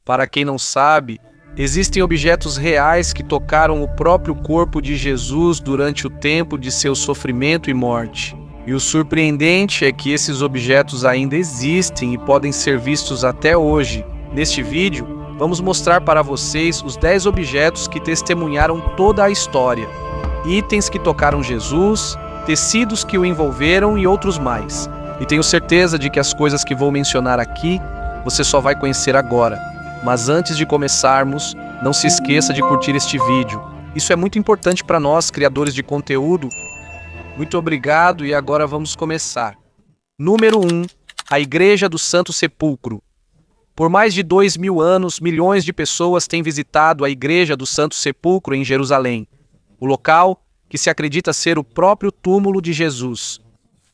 Para quem não sabe, existem objetos reais que tocaram o próprio corpo de Jesus durante o tempo de seu sofrimento e morte. E o surpreendente é que esses objetos ainda existem e podem ser vistos até hoje. Neste vídeo, vamos mostrar para vocês os 10 objetos que testemunharam toda a história. Itens que tocaram Jesus, tecidos que o envolveram e outros mais. E tenho certeza de que as coisas que vou mencionar aqui, você só vai conhecer agora. Mas antes de começarmos, não se esqueça de curtir este vídeo. Isso é muito importante para nós, criadores de conteúdo. Muito obrigado e agora vamos começar. Número 1. A Igreja do Santo Sepulcro. Por mais de 2000 anos, milhões de pessoas têm visitado a Igreja do Santo Sepulcro em Jerusalém. O local que se acredita ser o próprio túmulo de Jesus.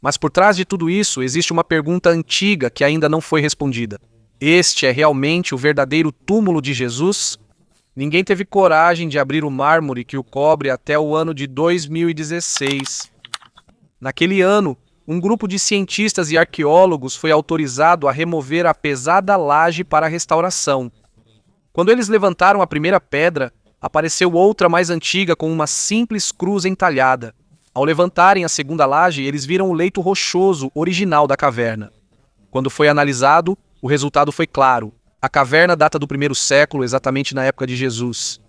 Mas por trás de tudo isso, existe uma pergunta antiga que ainda não foi respondida. Este é realmente o verdadeiro túmulo de Jesus? Ninguém teve coragem de abrir o mármore que o cobre até o ano de 2016. Naquele ano, um grupo de cientistas e arqueólogos foi autorizado a remover a pesada laje para a restauração. Quando eles levantaram a primeira pedra, apareceu outra mais antiga com uma simples cruz entalhada. Ao levantarem a segunda laje, eles viram o leito rochoso original da caverna. Quando foi analisado, o resultado foi claro. A caverna data do primeiro século, exatamente na época de Jesus.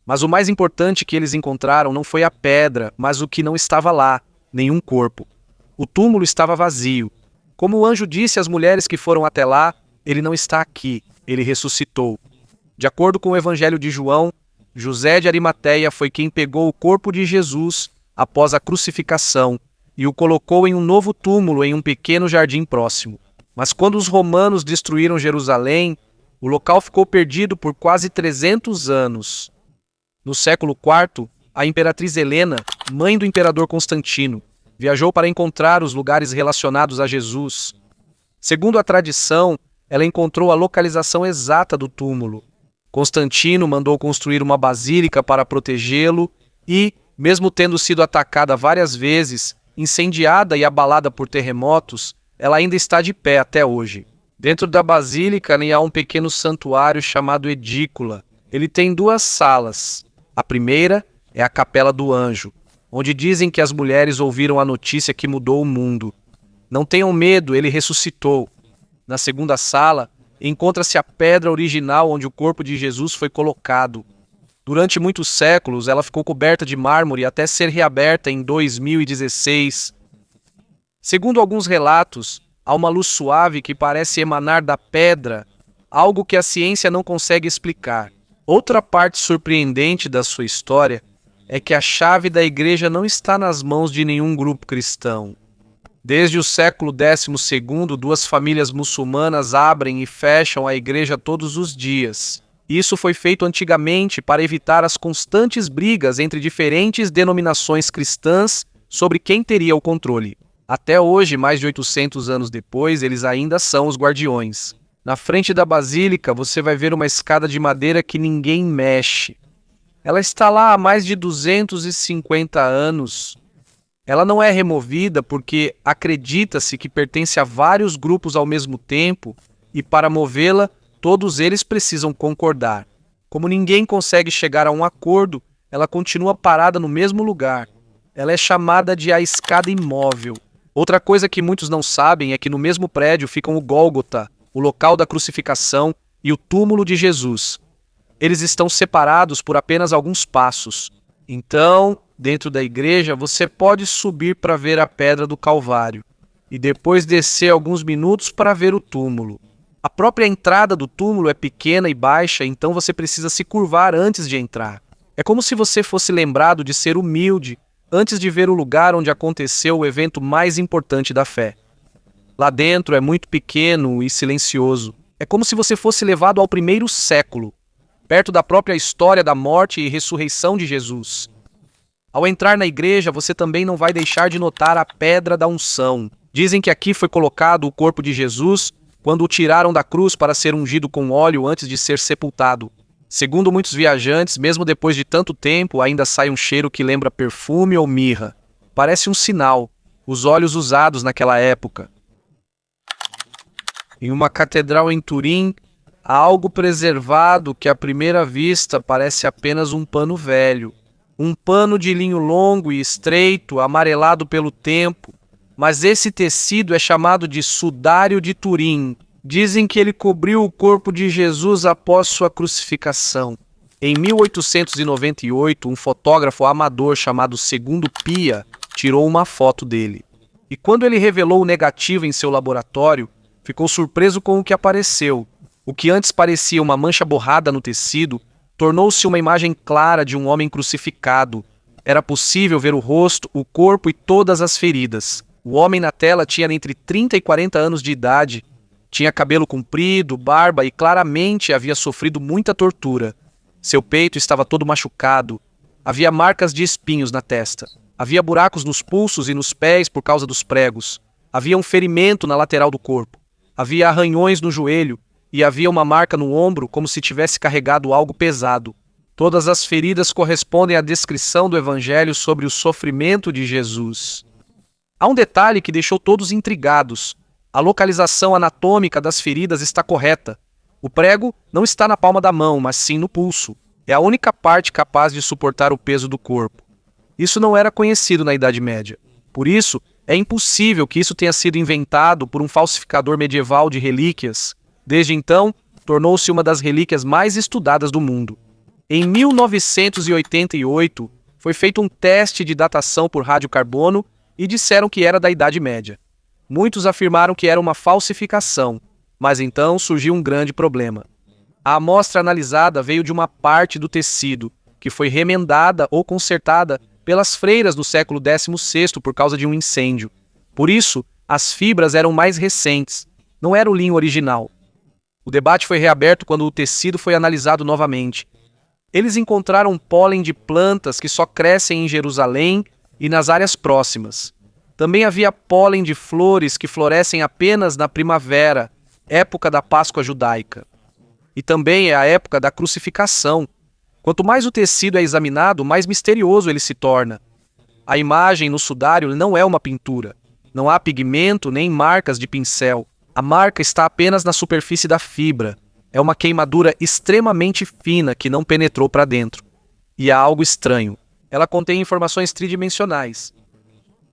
Mas o mais importante que eles encontraram não foi a pedra, mas o que não estava lá, nenhum corpo. O túmulo estava vazio. Como o anjo disse às mulheres que foram até lá, ele não está aqui, ele ressuscitou. De acordo com o Evangelho de João, José de Arimateia foi quem pegou o corpo de Jesus após a crucificação e o colocou em um novo túmulo em um pequeno jardim próximo. Mas quando os romanos destruíram Jerusalém, o local ficou perdido por quase 300 anos. No século IV, a imperatriz Helena, mãe do imperador Constantino, viajou para encontrar os lugares relacionados a Jesus. Segundo a tradição, ela encontrou a localização exata do túmulo. Constantino mandou construir uma basílica para protegê-lo e, mesmo tendo sido atacada várias vezes, incendiada e abalada por terremotos, ela ainda está de pé até hoje. Dentro da basílica há um pequeno santuário chamado Edícula. Ele tem 2 salas. A primeira é a Capela do Anjo, onde dizem que as mulheres ouviram a notícia que mudou o mundo. Não tenham medo, ele ressuscitou. Na segunda sala, encontra-se a pedra original onde o corpo de Jesus foi colocado. Durante muitos séculos, ela ficou coberta de mármore até ser reaberta em 2016. Segundo alguns relatos, há uma luz suave que parece emanar da pedra, algo que a ciência não consegue explicar. Outra parte surpreendente da sua história é que a chave da igreja não está nas mãos de nenhum grupo cristão. Desde o século XII, 2 famílias muçulmanas abrem e fecham a igreja todos os dias. Isso foi feito antigamente para evitar as constantes brigas entre diferentes denominações cristãs sobre quem teria o controle. Até hoje, mais de 800 anos depois, eles ainda são os guardiões. Na frente da basílica, você vai ver uma escada de madeira que ninguém mexe. Ela está lá há mais de 250 anos. Ela não é removida porque acredita-se que pertence a vários grupos ao mesmo tempo e para movê-la, todos eles precisam concordar. Como ninguém consegue chegar a um acordo, ela continua parada no mesmo lugar. Ela é chamada de a escada imóvel. Outra coisa que muitos não sabem é que no mesmo prédio ficam o Gólgota, o local da crucificação, e o túmulo de Jesus. Eles estão separados por apenas alguns passos. Então, dentro da igreja, você pode subir para ver a pedra do Calvário e depois descer alguns minutos para ver o túmulo. A própria entrada do túmulo é pequena e baixa, então você precisa se curvar antes de entrar. É como se você fosse lembrado de ser humilde antes de ver o lugar onde aconteceu o evento mais importante da fé. Lá dentro é muito pequeno e silencioso. É como se você fosse levado ao primeiro século, perto da própria história da morte e ressurreição de Jesus. Ao entrar na igreja, você também não vai deixar de notar a pedra da unção. Dizem que aqui foi colocado o corpo de Jesus quando o tiraram da cruz para ser ungido com óleo antes de ser sepultado. Segundo muitos viajantes, mesmo depois de tanto tempo, ainda sai um cheiro que lembra perfume ou mirra. Parece um sinal, os óleos usados naquela época. Em uma catedral em Turim, Há algo preservado que à primeira vista parece apenas um pano velho. Um pano de linho longo e estreito, amarelado pelo tempo. Mas esse tecido é chamado de sudário de Turim. Dizem que ele cobriu o corpo de Jesus após sua crucificação. Em 1898, um fotógrafo amador chamado Segundo Pia tirou uma foto dele. E quando ele revelou o negativo em seu laboratório, ficou surpreso com o que apareceu. O que antes parecia uma mancha borrada no tecido, tornou-se uma imagem clara de um homem crucificado. Era possível ver o rosto, o corpo e todas as feridas. O homem na tela tinha entre 30 e 40 anos de idade, tinha cabelo comprido, barba e claramente havia sofrido muita tortura. Seu peito estava todo machucado. Havia marcas de espinhos na testa. Havia buracos nos pulsos e nos pés por causa dos pregos. Havia um ferimento na lateral do corpo. Havia arranhões no joelho e havia uma marca no ombro como se tivesse carregado algo pesado. Todas as feridas correspondem à descrição do Evangelho sobre o sofrimento de Jesus. Há um detalhe que deixou todos intrigados. A localização anatômica das feridas está correta. O prego não está na palma da mão, mas sim no pulso. É a única parte capaz de suportar o peso do corpo. Isso não era conhecido na Idade Média. Por isso, é impossível que isso tenha sido inventado por um falsificador medieval de relíquias. Desde então, tornou-se uma das relíquias mais estudadas do mundo. Em 1988, foi feito um teste de datação por radiocarbono e disseram que era da Idade Média. Muitos afirmaram que era uma falsificação, mas então surgiu um grande problema. A amostra analisada veio de uma parte do tecido, que foi remendada ou consertada pelas freiras no século XVI por causa de um incêndio. Por isso, as fibras eram mais recentes, não era o linho original. O debate foi reaberto quando o tecido foi analisado novamente. Eles encontraram pólen de plantas que só crescem em Jerusalém e nas áreas próximas. Também havia pólen de flores que florescem apenas na primavera, época da Páscoa judaica. E também é a época da crucificação. Quanto mais o tecido é examinado, mais misterioso ele se torna. A imagem no sudário não é uma pintura. Não há pigmento nem marcas de pincel. A marca está apenas na superfície da fibra. É uma queimadura extremamente fina que não penetrou para dentro. E há algo estranho. Ela contém informações tridimensionais.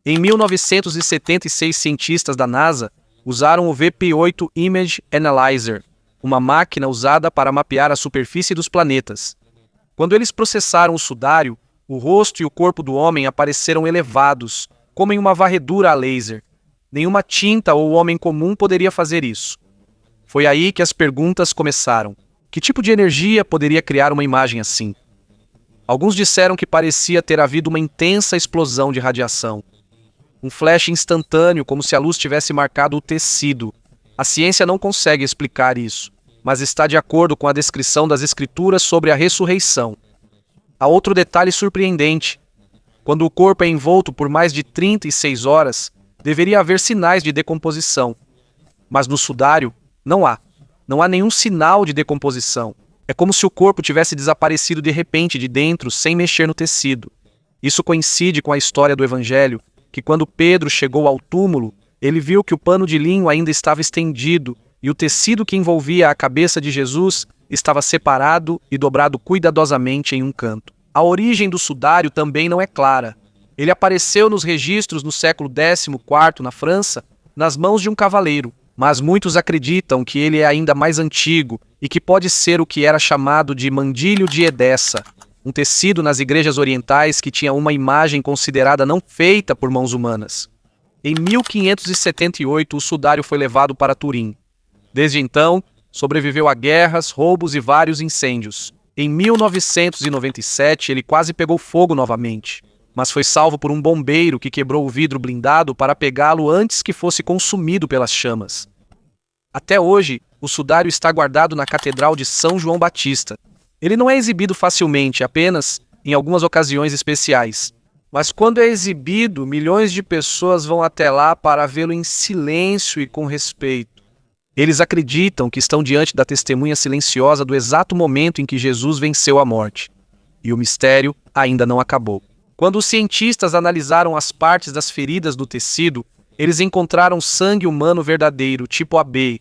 Em 1976, cientistas da NASA usaram o VP-8 Image Analyzer, uma máquina usada para mapear a superfície dos planetas. Quando eles processaram o sudário, o rosto e o corpo do homem apareceram elevados, como em uma varredura a laser. Nenhuma tinta ou homem comum poderia fazer isso. Foi aí que as perguntas começaram. Que tipo de energia poderia criar uma imagem assim? Alguns disseram que parecia ter havido uma intensa explosão de radiação. Um flash instantâneo, como se a luz tivesse marcado o tecido. A ciência não consegue explicar isso, mas está de acordo com a descrição das Escrituras sobre a ressurreição. Há outro detalhe surpreendente. Quando o corpo é envolto por mais de 36 horas, deveria haver sinais de decomposição. Mas no sudário, não há. Não há nenhum sinal de decomposição. É como se o corpo tivesse desaparecido de repente de dentro, sem mexer no tecido. Isso coincide com a história do Evangelho, que quando Pedro chegou ao túmulo, ele viu que o pano de linho ainda estava estendido e o tecido que envolvia a cabeça de Jesus estava separado e dobrado cuidadosamente em um canto. A origem do sudário também não é clara. Ele apareceu nos registros no século XIV, na França, nas mãos de um cavaleiro, mas muitos acreditam que ele é ainda mais antigo e que pode ser o que era chamado de mandílio de Edessa, um tecido nas igrejas orientais que tinha uma imagem considerada não feita por mãos humanas. Em 1578, o sudário foi levado para Turim. Desde então, sobreviveu a guerras, roubos e vários incêndios. Em 1997, ele quase pegou fogo novamente, mas foi salvo por um bombeiro que quebrou o vidro blindado para pegá-lo antes que fosse consumido pelas chamas. Até hoje, o sudário está guardado na Catedral de São João Batista. Ele não é exibido facilmente, apenas em algumas ocasiões especiais. Mas quando é exibido, milhões de pessoas vão até lá para vê-lo em silêncio e com respeito. Eles acreditam que estão diante da testemunha silenciosa do exato momento em que Jesus venceu a morte. E o mistério ainda não acabou. Quando os cientistas analisaram as partes das feridas do tecido, eles encontraram sangue humano verdadeiro, tipo AB,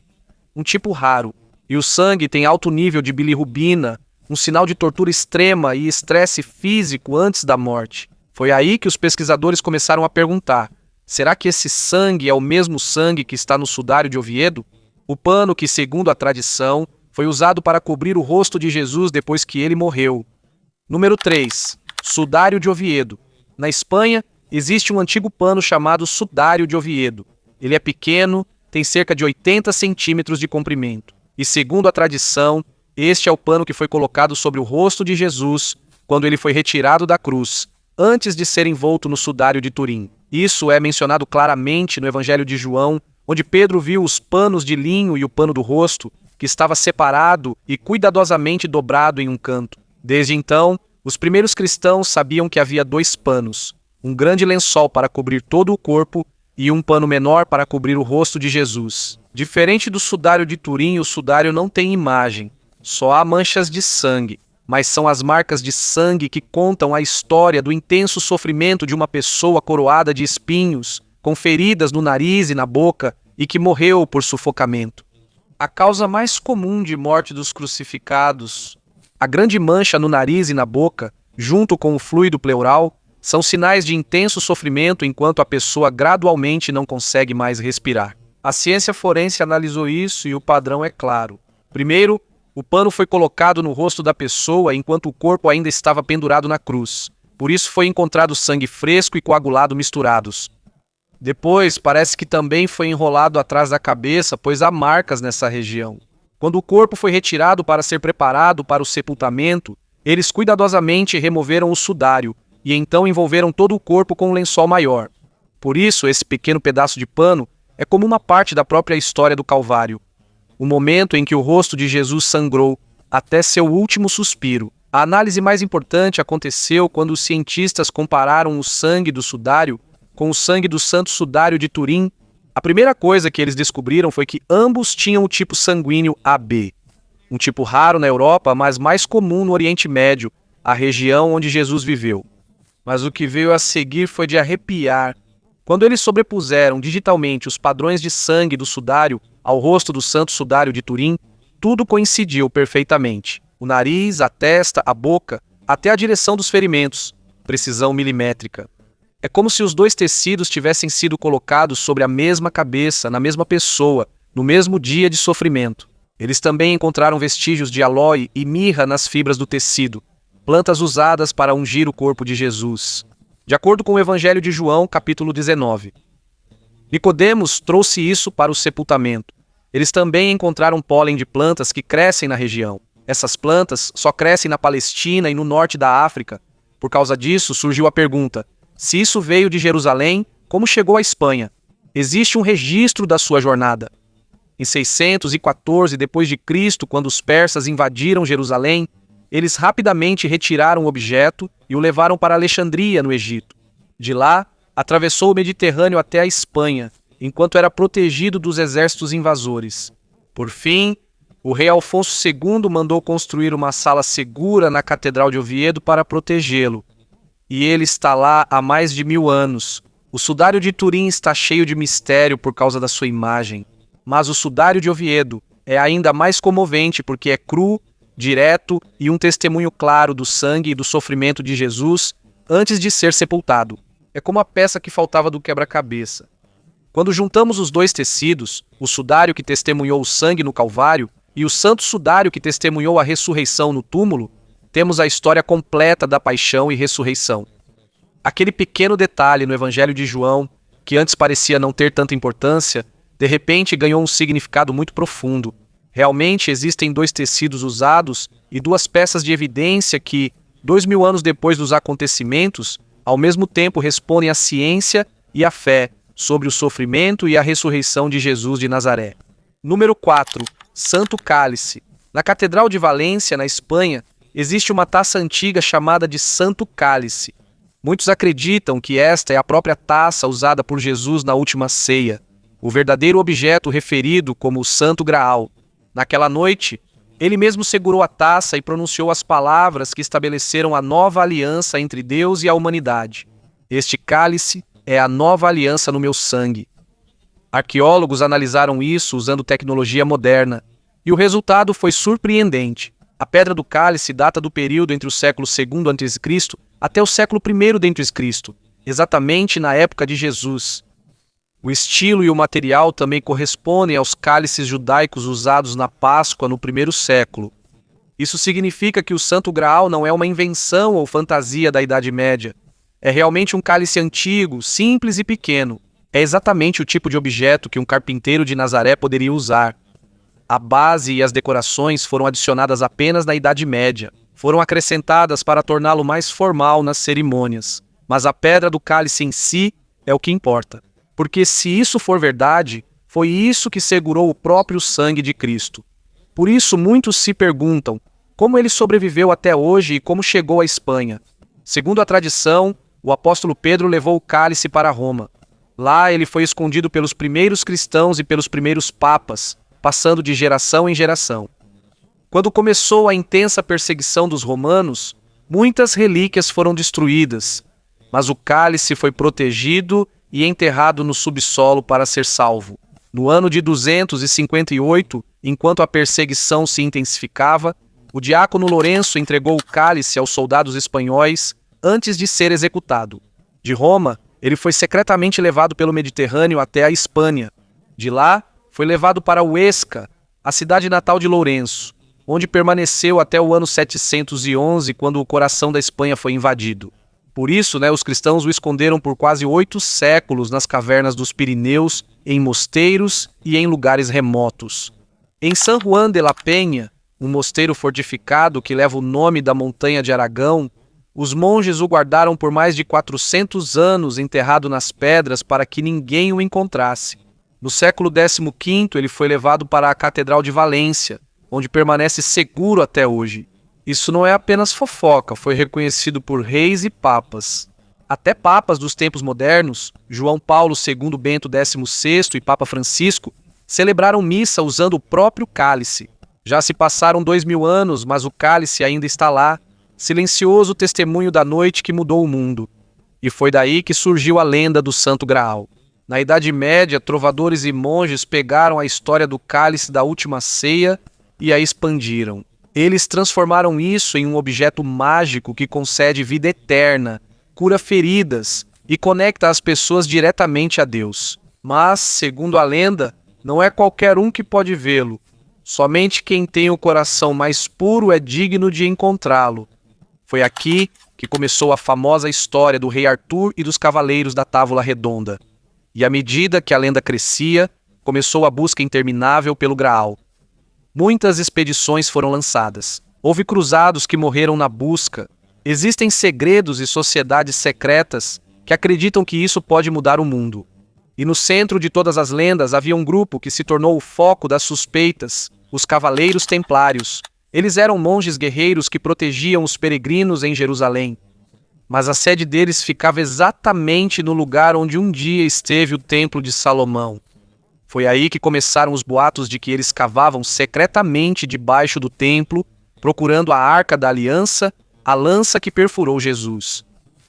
um tipo raro. E o sangue tem alto nível de bilirrubina, um sinal de tortura extrema e estresse físico antes da morte. Foi aí que os pesquisadores começaram a perguntar: será que esse sangue é o mesmo sangue que está no sudário de Oviedo? O pano que, segundo a tradição, foi usado para cobrir o rosto de Jesus depois que ele morreu. Número 3. Sudário de Oviedo. Na Espanha, existe um antigo pano chamado Sudário de Oviedo. Ele é pequeno, tem cerca de 80 centímetros de comprimento. E segundo a tradição, este é o pano que foi colocado sobre o rosto de Jesus quando ele foi retirado da cruz, antes de ser envolto no sudário de Turim. Isso é mencionado claramente no Evangelho de João, onde Pedro viu os panos de linho e o pano do rosto, que estava separado e cuidadosamente dobrado em um canto. Desde então, os primeiros cristãos sabiam que havia 2 panos, um grande lençol para cobrir todo o corpo e um pano menor para cobrir o rosto de Jesus. Diferente do sudário de Turim, o sudário não tem imagem, só há manchas de sangue, mas são as marcas de sangue que contam a história do intenso sofrimento de uma pessoa coroada de espinhos, com feridas no nariz e na boca e que morreu por sufocamento. A causa mais comum de morte dos crucificados, a grande mancha no nariz e na boca, junto com o fluido pleural, são sinais de intenso sofrimento enquanto a pessoa gradualmente não consegue mais respirar. A ciência forense analisou isso e o padrão é claro. Primeiro, o pano foi colocado no rosto da pessoa enquanto o corpo ainda estava pendurado na cruz. Por isso foi encontrado sangue fresco e coagulado misturados. Depois, parece que também foi enrolado atrás da cabeça, pois há marcas nessa região. Quando o corpo foi retirado para ser preparado para o sepultamento, eles cuidadosamente removeram o sudário e então envolveram todo o corpo com um lençol maior. Por isso, esse pequeno pedaço de pano é como uma parte da própria história do Calvário. O momento em que o rosto de Jesus sangrou até seu último suspiro. A análise mais importante aconteceu quando os cientistas compararam o sangue do sudário com o sangue do Santo Sudário de Turim. A primeira coisa que eles descobriram foi que ambos tinham o tipo sanguíneo AB, um tipo raro na Europa, mas mais comum no Oriente Médio, a região onde Jesus viveu. Mas o que veio a seguir foi de arrepiar. Quando eles sobrepuseram digitalmente os padrões de sangue do sudário ao rosto do Santo Sudário de Turim, tudo coincidiu perfeitamente. O nariz, a testa, a boca, até a direção dos ferimentos, precisão milimétrica. É como se os 2 tecidos tivessem sido colocados sobre a mesma cabeça, na mesma pessoa, no mesmo dia de sofrimento. Eles também encontraram vestígios de aloe e mirra nas fibras do tecido, plantas usadas para ungir o corpo de Jesus. De acordo com o Evangelho de João, capítulo 19. Nicodemos trouxe isso para o sepultamento. Eles também encontraram pólen de plantas que crescem na região. Essas plantas só crescem na Palestina e no norte da África. Por causa disso, surgiu a pergunta: se isso veio de Jerusalém, como chegou à Espanha? Existe um registro da sua jornada. Em 614 d.C., quando os persas invadiram Jerusalém, eles rapidamente retiraram o objeto e o levaram para Alexandria, no Egito. De lá, atravessou o Mediterrâneo até a Espanha, enquanto era protegido dos exércitos invasores. Por fim, o rei Afonso II mandou construir uma sala segura na Catedral de Oviedo para protegê-lo. E ele está lá há mais de 1000 anos. O sudário de Turim está cheio de mistério por causa da sua imagem. Mas o sudário de Oviedo é ainda mais comovente porque é cru, direto e um testemunho claro do sangue e do sofrimento de Jesus antes de ser sepultado. É como a peça que faltava do quebra-cabeça. Quando juntamos os 2 tecidos, o sudário que testemunhou o sangue no Calvário e o santo sudário que testemunhou a ressurreição no túmulo, temos a história completa da paixão e ressurreição. Aquele pequeno detalhe no Evangelho de João, que antes parecia não ter tanta importância, de repente ganhou um significado muito profundo. Realmente existem 2 tecidos usados e 2 peças de evidência que, 2000 anos depois dos acontecimentos, ao mesmo tempo respondem à ciência e à fé sobre o sofrimento e a ressurreição de Jesus de Nazaré. Número 4. Santo Cálice. Na Catedral de Valência, na Espanha, existe uma taça antiga chamada de Santo Cálice. Muitos acreditam que esta é a própria taça usada por Jesus na última ceia, o verdadeiro objeto referido como o Santo Graal. Naquela noite, ele mesmo segurou a taça e pronunciou as palavras que estabeleceram a nova aliança entre Deus e a humanidade. Este cálice é a nova aliança no meu sangue. Arqueólogos analisaram isso usando tecnologia moderna. E o resultado foi surpreendente. A pedra do cálice data do período entre o século II a.C. até o século I d.C., exatamente na época de Jesus. O estilo e o material também correspondem aos cálices judaicos usados na Páscoa no primeiro século. Isso significa que o Santo Graal não é uma invenção ou fantasia da Idade Média. É realmente um cálice antigo, simples e pequeno. É exatamente o tipo de objeto que um carpinteiro de Nazaré poderia usar. A base e as decorações foram adicionadas apenas na Idade Média. Foram acrescentadas para torná-lo mais formal nas cerimônias. Mas a pedra do cálice em si é o que importa. Porque se isso for verdade, foi isso que segurou o próprio sangue de Cristo. Por isso muitos se perguntam como ele sobreviveu até hoje e como chegou à Espanha. Segundo a tradição, o apóstolo Pedro levou o cálice para Roma. Lá ele foi escondido pelos primeiros cristãos e pelos primeiros papas, passando de geração em geração. Quando começou a intensa perseguição dos romanos, muitas relíquias foram destruídas, mas o cálice foi protegido e enterrado no subsolo para ser salvo. No ano de 258, enquanto a perseguição se intensificava, o diácono Lourenço entregou o cálice aos soldados espanhóis antes de ser executado. De Roma, ele foi secretamente levado pelo Mediterrâneo até a Espanha. De lá, foi levado para Huesca, a cidade natal de Lourenço, onde permaneceu até o ano 711, quando o coração da Espanha foi invadido. Por isso, os cristãos o esconderam por quase 8 séculos nas cavernas dos Pirineus, em mosteiros e em lugares remotos. Em San Juan de la Peña, um mosteiro fortificado que leva o nome da montanha de Aragão, os monges o guardaram por mais de 400 anos enterrado nas pedras para que ninguém o encontrasse. No século XV, ele foi levado para a Catedral de Valência, onde permanece seguro até hoje. Isso não é apenas fofoca, foi reconhecido por reis e papas. Até papas dos tempos modernos, João Paulo II, Bento XVI e Papa Francisco, celebraram missa usando o próprio cálice. Já se passaram 2000 anos, mas o cálice ainda está lá, silencioso testemunho da noite que mudou o mundo. E foi daí que surgiu a lenda do Santo Graal. Na Idade Média, trovadores e monges pegaram a história do cálice da última ceia e a expandiram. Eles transformaram isso em um objeto mágico que concede vida eterna, cura feridas e conecta as pessoas diretamente a Deus. Mas, segundo a lenda, não é qualquer um que pode vê-lo. Somente quem tem o coração mais puro é digno de encontrá-lo. Foi aqui que começou a famosa história do rei Arthur e dos cavaleiros da Távola Redonda. E à medida que a lenda crescia, começou a busca interminável pelo Graal. Muitas expedições foram lançadas. Houve cruzados que morreram na busca. Existem segredos e sociedades secretas que acreditam que isso pode mudar o mundo. E no centro de todas as lendas havia um grupo que se tornou o foco das suspeitas, os Cavaleiros Templários. Eles eram monges guerreiros que protegiam os peregrinos em Jerusalém. Mas a sede deles ficava exatamente no lugar onde um dia esteve o Templo de Salomão. Foi aí que começaram os boatos de que eles cavavam secretamente debaixo do templo, procurando a Arca da Aliança, a lança que perfurou Jesus.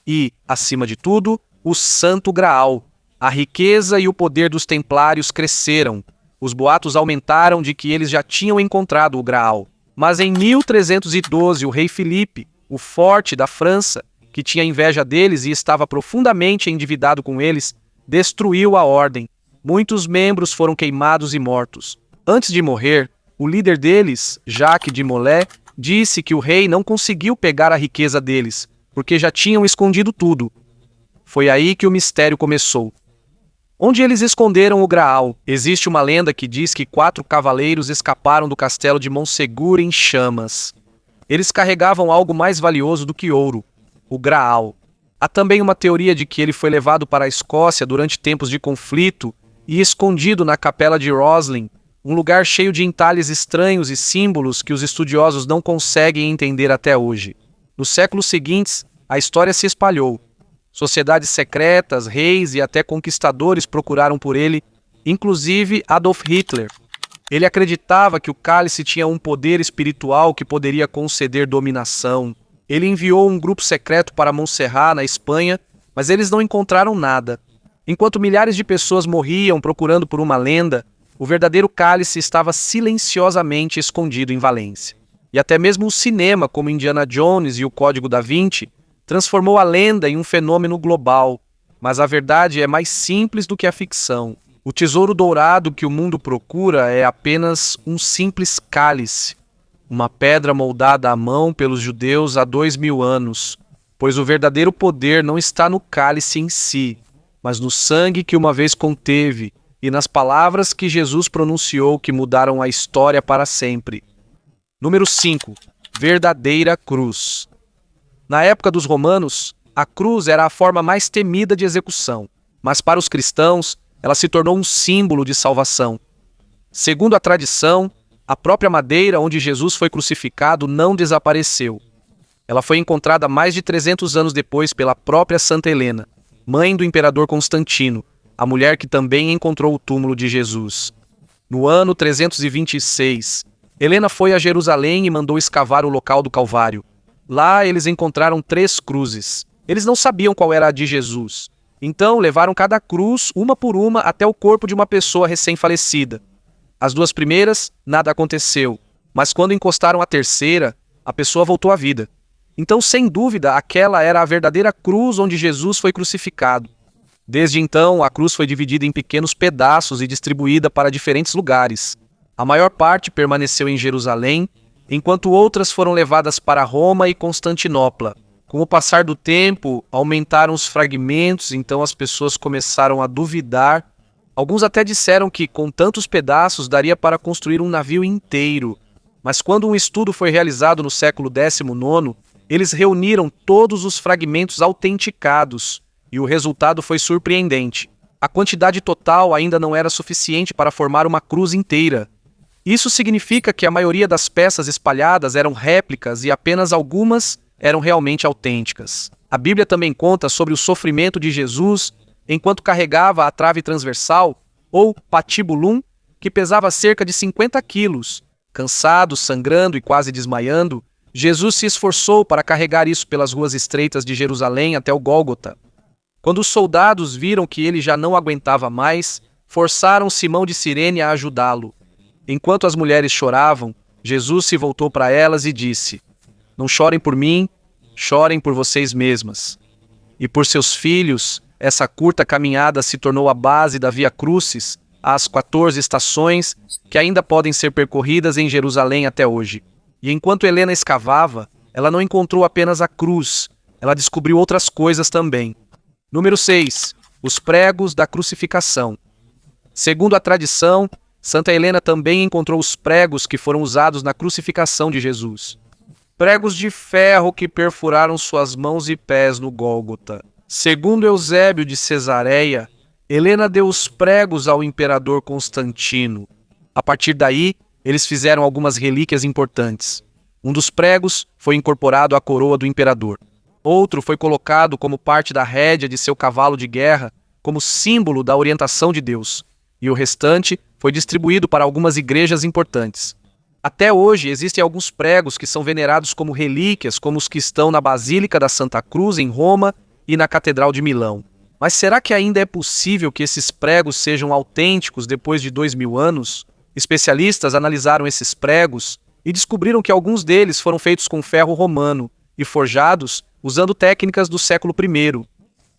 E, acima de tudo, o Santo Graal. A riqueza e o poder dos templários cresceram. Os boatos aumentaram de que eles já tinham encontrado o Graal. Mas em 1312, o rei Filipe, o forte da França, que tinha inveja deles e estava profundamente endividado com eles, destruiu a ordem. Muitos membros foram queimados e mortos. Antes de morrer, o líder deles, Jacques de Molay, disse que o rei não conseguiu pegar a riqueza deles, porque já tinham escondido tudo. Foi aí que o mistério começou. Onde eles esconderam o Graal? Existe uma lenda que diz que 4 cavaleiros escaparam do castelo de Montsegur em chamas. Eles carregavam algo mais valioso do que ouro, o Graal. Há também uma teoria de que ele foi levado para a Escócia durante tempos de conflito e escondido na capela de Roslin, um lugar cheio de entalhes estranhos e símbolos que os estudiosos não conseguem entender até hoje. Nos séculos seguintes, a história se espalhou. Sociedades secretas, reis e até conquistadores procuraram por ele, inclusive Adolf Hitler. Ele acreditava que o cálice tinha um poder espiritual que poderia conceder dominação. Ele enviou um grupo secreto para Montserrat, na Espanha, mas eles não encontraram nada. Enquanto milhares de pessoas morriam procurando por uma lenda, o verdadeiro cálice estava silenciosamente escondido em Valência. E até mesmo o cinema, como Indiana Jones e o Código da Vinci, transformou a lenda em um fenômeno global. Mas a verdade é mais simples do que a ficção. O tesouro dourado que o mundo procura é apenas um simples cálice, uma pedra moldada à mão pelos judeus há 2000 anos, pois o verdadeiro poder não está no cálice em si, mas no sangue que uma vez conteve e nas palavras que Jesus pronunciou que mudaram a história para sempre. Número 5. Verdadeira cruz. Na época dos romanos, a cruz era a forma mais temida de execução, mas para os cristãos, ela se tornou um símbolo de salvação. Segundo a tradição, a própria madeira onde Jesus foi crucificado não desapareceu. Ela foi encontrada mais de 300 anos depois pela própria Santa Helena, mãe do imperador Constantino, a mulher que também encontrou o túmulo de Jesus. No ano 326, Helena foi a Jerusalém e mandou escavar o local do Calvário. Lá eles encontraram 3 cruzes. Eles não sabiam qual era a de Jesus. Então levaram cada cruz, uma por uma, até o corpo de uma pessoa recém-falecida. As 2 primeiras, nada aconteceu. Mas quando encostaram a terceira, a pessoa voltou à vida. Então, sem dúvida, aquela era a verdadeira cruz onde Jesus foi crucificado. Desde então, a cruz foi dividida em pequenos pedaços e distribuída para diferentes lugares. A maior parte permaneceu em Jerusalém, enquanto outras foram levadas para Roma e Constantinopla. Com o passar do tempo, aumentaram os fragmentos, então as pessoas começaram a duvidar. Alguns até disseram que, com tantos pedaços, daria para construir um navio inteiro. Mas quando um estudo foi realizado no século XIX, eles reuniram todos os fragmentos autenticados, e o resultado foi surpreendente. A quantidade total ainda não era suficiente para formar uma cruz inteira. Isso significa que a maioria das peças espalhadas eram réplicas e apenas algumas eram realmente autênticas. A Bíblia também conta sobre o sofrimento de Jesus enquanto carregava a trave transversal, ou patibulum, que pesava cerca de 50 quilos. Cansado, sangrando e quase desmaiando, Jesus se esforçou para carregar isso pelas ruas estreitas de Jerusalém até o Gólgota. Quando os soldados viram que ele já não aguentava mais, forçaram Simão de Cirene a ajudá-lo. Enquanto as mulheres choravam, Jesus se voltou para elas e disse: "Não chorem por mim, chorem por vocês mesmas." E por seus filhos, essa curta caminhada se tornou a base da Via Crucis, as 14 estações que ainda podem ser percorridas em Jerusalém até hoje. E enquanto Helena escavava, ela não encontrou apenas a cruz, ela descobriu outras coisas também. Número 6. Os pregos da crucificação. Segundo a tradição, Santa Helena também encontrou os pregos que foram usados na crucificação de Jesus. Pregos de ferro que perfuraram suas mãos e pés no Gólgota. Segundo Eusébio de Cesareia, Helena deu os pregos ao imperador Constantino. A partir daí, eles fizeram algumas relíquias importantes. Um dos pregos foi incorporado à coroa do imperador. Outro foi colocado como parte da rédea de seu cavalo de guerra, como símbolo da orientação de Deus. E o restante foi distribuído para algumas igrejas importantes. Até hoje, existem alguns pregos que são venerados como relíquias, como os que estão na Basílica da Santa Cruz, em Roma, e na Catedral de Milão. Mas será que ainda é possível que esses pregos sejam autênticos depois de 2000 anos? Especialistas analisaram esses pregos e descobriram que alguns deles foram feitos com ferro romano e forjados usando técnicas do século I.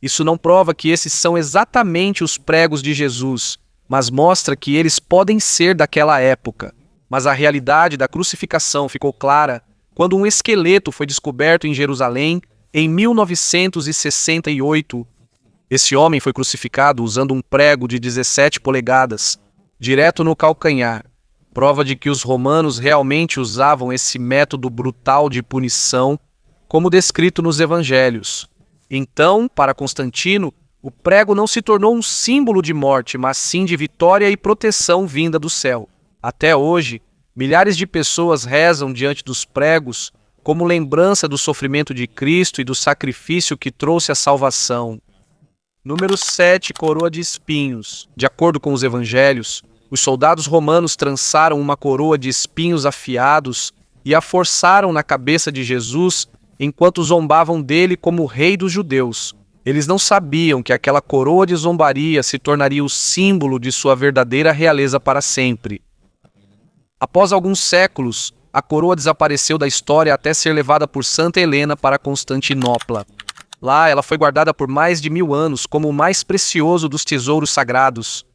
Isso não prova que esses são exatamente os pregos de Jesus, mas mostra que eles podem ser daquela época. Mas a realidade da crucificação ficou clara quando um esqueleto foi descoberto em Jerusalém em 1968. Esse homem foi crucificado usando um prego de 17 polegadas, direto no calcanhar, prova de que os romanos realmente usavam esse método brutal de punição, como descrito nos evangelhos. Então, para Constantino, o prego não se tornou um símbolo de morte, mas sim de vitória e proteção vinda do céu. Até hoje, milhares de pessoas rezam diante dos pregos como lembrança do sofrimento de Cristo e do sacrifício que trouxe a salvação. Número 7. Coroa de espinhos. De acordo com os evangelhos, os soldados romanos trançaram uma coroa de espinhos afiados e a forçaram na cabeça de Jesus enquanto zombavam dele como rei dos judeus. Eles não sabiam que aquela coroa de zombaria se tornaria o símbolo de sua verdadeira realeza para sempre. Após alguns séculos, a coroa desapareceu da história até ser levada por Santa Helena para Constantinopla. Lá, ela foi guardada por mais de 1000 anos como o mais precioso dos tesouros sagrados.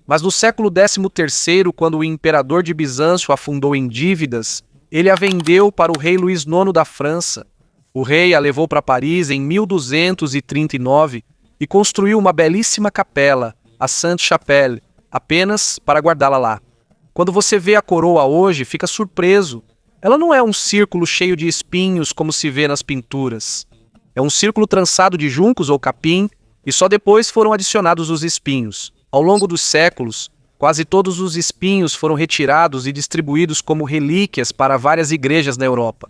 Mas no século XIII, quando o imperador de Bizâncio afundou em dívidas, ele a vendeu para o rei Luís IX da França. O rei a levou para Paris em 1239 e construiu uma belíssima capela, a Sainte-Chapelle, apenas para guardá-la lá. Quando você vê a coroa hoje, fica surpreso. Ela não é um círculo cheio de espinhos como se vê nas pinturas. É um círculo trançado de juncos ou capim e só depois foram adicionados os espinhos. Ao longo dos séculos, quase todos os espinhos foram retirados e distribuídos como relíquias para várias igrejas na Europa.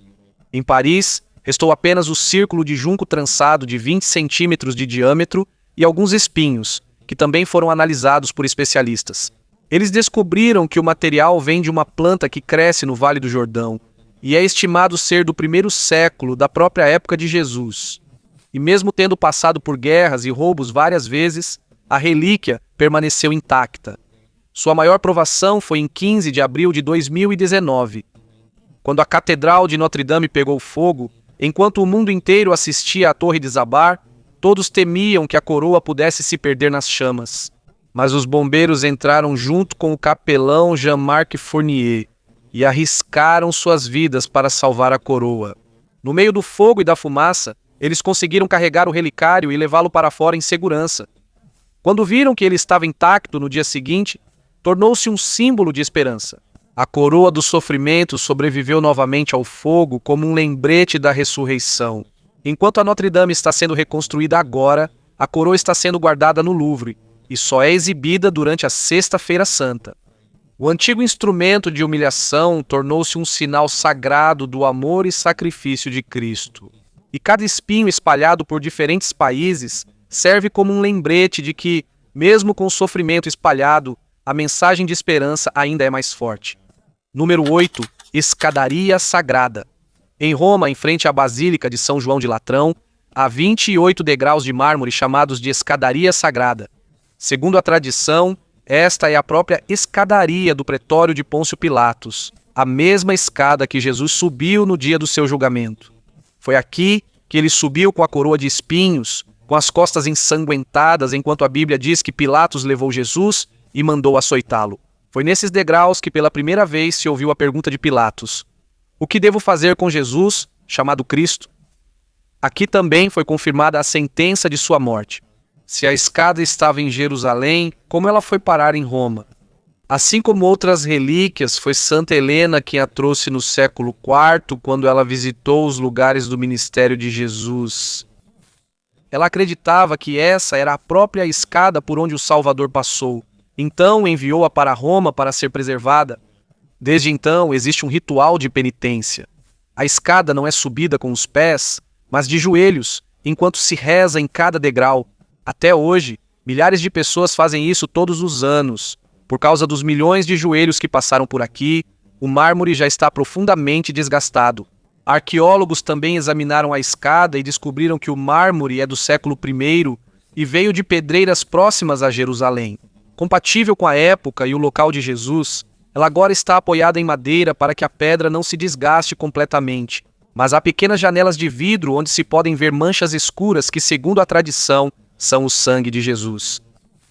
Em Paris, restou apenas o círculo de junco trançado de 20 centímetros de diâmetro e alguns espinhos, que também foram analisados por especialistas. Eles descobriram que o material vem de uma planta que cresce no Vale do Jordão e é estimado ser do primeiro século da própria época de Jesus. E mesmo tendo passado por guerras e roubos várias vezes, a relíquia permaneceu intacta. Sua maior provação foi em 15 de abril de 2019, quando a Catedral de Notre Dame pegou fogo. Enquanto o mundo inteiro assistia à torre desabar, todos temiam que a coroa pudesse se perder nas chamas. Mas os bombeiros entraram junto com o capelão Jean-Marc Fournier e arriscaram suas vidas para salvar a coroa. No meio do fogo e da fumaça, eles conseguiram carregar o relicário e levá-lo para fora em segurança. Quando viram que ele estava intacto no dia seguinte, tornou-se um símbolo de esperança. A coroa do sofrimento sobreviveu novamente ao fogo como um lembrete da ressurreição. Enquanto a Notre Dame está sendo reconstruída agora, a coroa está sendo guardada no Louvre e só é exibida durante a Sexta-feira Santa. O antigo instrumento de humilhação tornou-se um sinal sagrado do amor e sacrifício de Cristo. E cada espinho espalhado por diferentes países serve como um lembrete de que, mesmo com o sofrimento espalhado, a mensagem de esperança ainda é mais forte. Número 8. Escadaria Sagrada. Em Roma, em frente à Basílica de São João de Latrão, há 28 degraus de mármore chamados de Escadaria Sagrada. Segundo a tradição, esta é a própria escadaria do pretório de Pôncio Pilatos, a mesma escada que Jesus subiu no dia do seu julgamento. Foi aqui que ele subiu com a coroa de espinhos, com as costas ensanguentadas, enquanto a Bíblia diz que Pilatos levou Jesus e mandou açoitá-lo. Foi nesses degraus que pela primeira vez se ouviu a pergunta de Pilatos: o que devo fazer com Jesus, chamado Cristo? Aqui também foi confirmada a sentença de sua morte. Se a escada estava em Jerusalém, como ela foi parar em Roma? Assim como outras relíquias, foi Santa Helena quem a trouxe no século IV, quando ela visitou os lugares do ministério de Jesus. Ela acreditava que essa era a própria escada por onde o Salvador passou. Então enviou-a para Roma para ser preservada. Desde então existe um ritual de penitência. A escada não é subida com os pés, mas de joelhos, enquanto se reza em cada degrau. Até hoje, milhares de pessoas fazem isso todos os anos. Por causa dos milhões de joelhos que passaram por aqui, o mármore já está profundamente desgastado. Arqueólogos também examinaram a escada e descobriram que o mármore é do século I e veio de pedreiras próximas a Jerusalém. Compatível com a época e o local de Jesus, ela agora está apoiada em madeira para que a pedra não se desgaste completamente. Mas há pequenas janelas de vidro onde se podem ver manchas escuras que, segundo a tradição, são o sangue de Jesus.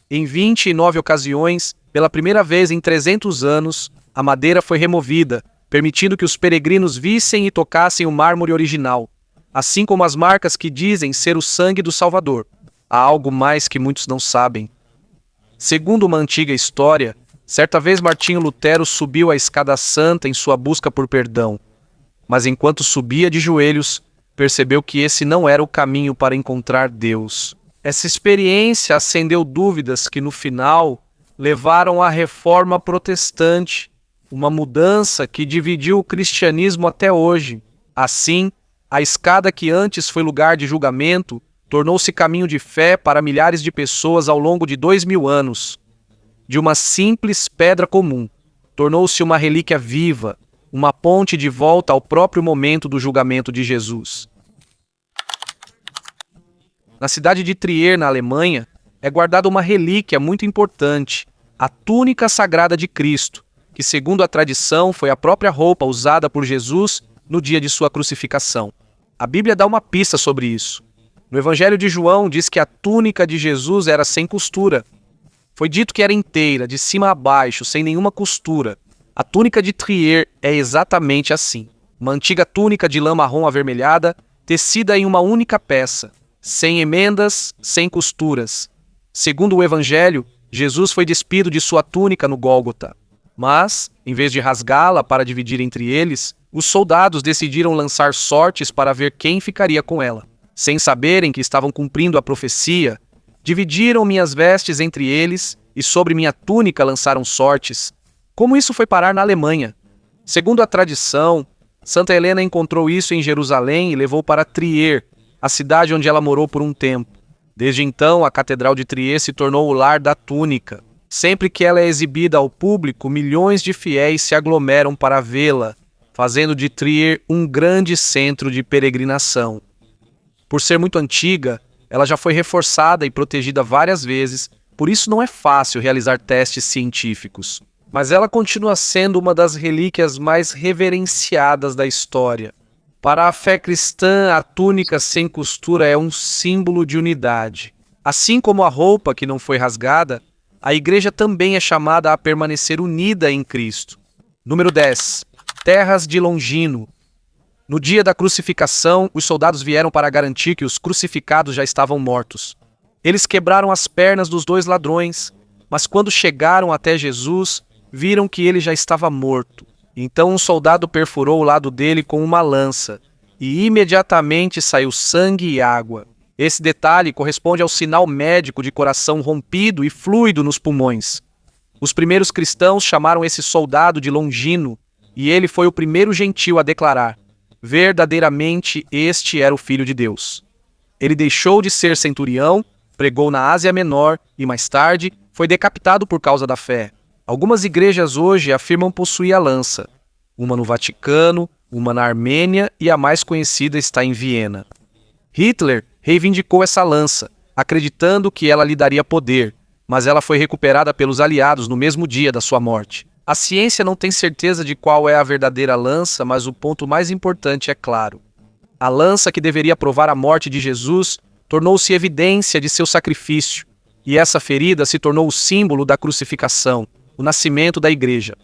Em 29 ocasiões, pela primeira vez em 300 anos, a madeira foi removida, permitindo que os peregrinos vissem e tocassem o mármore original, assim como as marcas que dizem ser o sangue do Salvador. Há algo mais que muitos não sabem. Segundo uma antiga história, certa vez Martinho Lutero subiu a escada santa em sua busca por perdão, mas enquanto subia de joelhos, percebeu que esse não era o caminho para encontrar Deus. Essa experiência acendeu dúvidas que, no final, levaram à Reforma Protestante, uma mudança que dividiu o cristianismo até hoje. Assim, a escada que antes foi lugar de julgamento tornou-se caminho de fé para milhares de pessoas ao longo de 2000 anos. De uma simples pedra comum, tornou-se uma relíquia viva, uma ponte de volta ao próprio momento do julgamento de Jesus. Na cidade de Trier, na Alemanha, é guardada uma relíquia muito importante, a túnica sagrada de Cristo, que, segundo a tradição, foi a própria roupa usada por Jesus no dia de sua crucificação. A Bíblia dá uma pista sobre isso. No Evangelho de João diz que a túnica de Jesus era sem costura. Foi dito que era inteira, de cima a baixo, sem nenhuma costura. A túnica de Trier é exatamente assim. Uma antiga túnica de lã marrom avermelhada, tecida em uma única peça, sem emendas, sem costuras. Segundo o Evangelho, Jesus foi despido de sua túnica no Gólgota. Mas, em vez de rasgá-la para dividir entre eles, os soldados decidiram lançar sortes para ver quem ficaria com ela. Sem saberem que estavam cumprindo a profecia, dividiram minhas vestes entre eles e sobre minha túnica lançaram sortes. Como isso foi parar na Alemanha? Segundo a tradição, Santa Helena encontrou isso em Jerusalém e levou para Trier, a cidade onde ela morou por um tempo. Desde então, a Catedral de Trier se tornou o lar da túnica. Sempre que ela é exibida ao público, milhões de fiéis se aglomeram para vê-la, fazendo de Trier um grande centro de peregrinação. Por ser muito antiga, ela já foi reforçada e protegida várias vezes, por isso não é fácil realizar testes científicos. Mas ela continua sendo uma das relíquias mais reverenciadas da história. Para a fé cristã, a túnica sem costura é um símbolo de unidade. Assim como a roupa que não foi rasgada, a igreja também é chamada a permanecer unida em Cristo. Número 10. Terras de Longino. No dia da crucificação, os soldados vieram para garantir que os crucificados já estavam mortos. Eles quebraram as pernas dos 2 ladrões, mas quando chegaram até Jesus, viram que ele já estava morto. Então um soldado perfurou o lado dele com uma lança, e imediatamente saiu sangue e água. Esse detalhe corresponde ao sinal médico de coração rompido e fluido nos pulmões. Os primeiros cristãos chamaram esse soldado de Longino, e ele foi o primeiro gentil a declarar: verdadeiramente este era o Filho de Deus. Ele deixou de ser centurião, pregou na Ásia Menor e, mais tarde, foi decapitado por causa da fé. Algumas igrejas hoje afirmam possuir a lança. Uma no Vaticano, uma na Armênia e a mais conhecida está em Viena. Hitler reivindicou essa lança, acreditando que ela lhe daria poder, mas ela foi recuperada pelos aliados no mesmo dia da sua morte. A ciência não tem certeza de qual é a verdadeira lança, mas o ponto mais importante é claro. A lança que deveria provar a morte de Jesus tornou-se evidência de seu sacrifício, e essa ferida se tornou o símbolo da crucificação, o nascimento da igreja.